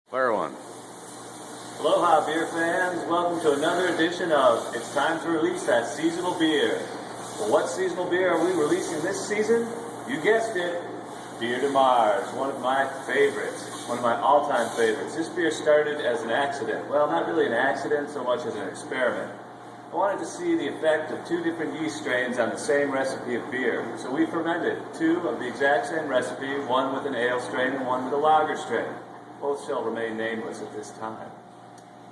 Fire one. Aloha, beer fans. Welcome to another edition of It's Time to Release That Seasonal Beer. Well, what seasonal beer are we releasing this season? You guessed it, Bière de Mars, one of my favorites, one of my all-time favorites. This beer started as an accident. Well, not really an accident so much as an experiment. I wanted to see the effect of two different yeast strains on the same recipe of beer. So we fermented two of the exact same recipe, one with an ale strain and one with a lager strain. Both shall remain nameless at this time.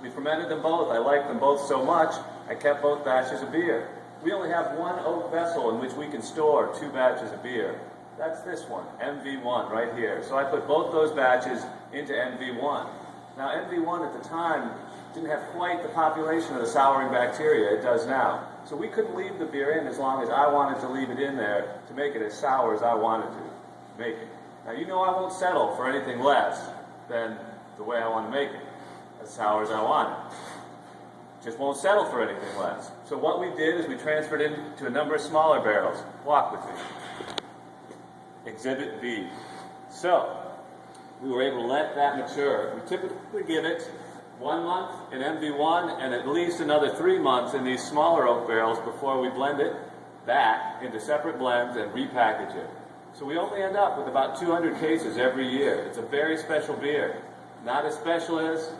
We fermented them both. I liked them both so much, I kept both batches of beer. We only have one oak vessel in which we can store two batches of beer. That's this one, MV1, right here. So I put both those batches into MV1. Now, MV1 at the time didn't have quite the population of the souring bacteria it does now. So we couldn't leave the beer in as long as I wanted to leave it in there to make it as sour as I wanted to make it. Now, you know I won't settle for anything less than the way I want to make it, as sour as I want it. Just won't settle for anything less. So what we did is we transferred it to a number of smaller barrels. Walk with me. Exhibit B. So, we were able to let that mature. We typically give it 1 month in MV1 and at least another 3 months in these smaller oak barrels before we blend it back into separate blends and repackage it. So we only end up with about 200 cases every year. It's a very special beer. Not as special as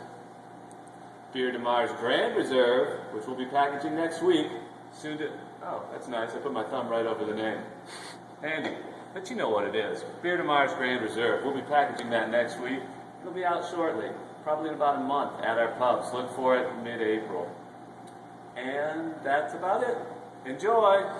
Bière de Mars Grand Reserve, which we'll be packaging next week. Soon to... Oh, that's nice. I put my thumb right over the name. Handy. But you know what it is. Bière de Mars Grand Reserve. We'll be packaging that next week. It'll be out shortly. Probably in about a month at our pubs. Look for it mid-April. And that's about it. Enjoy!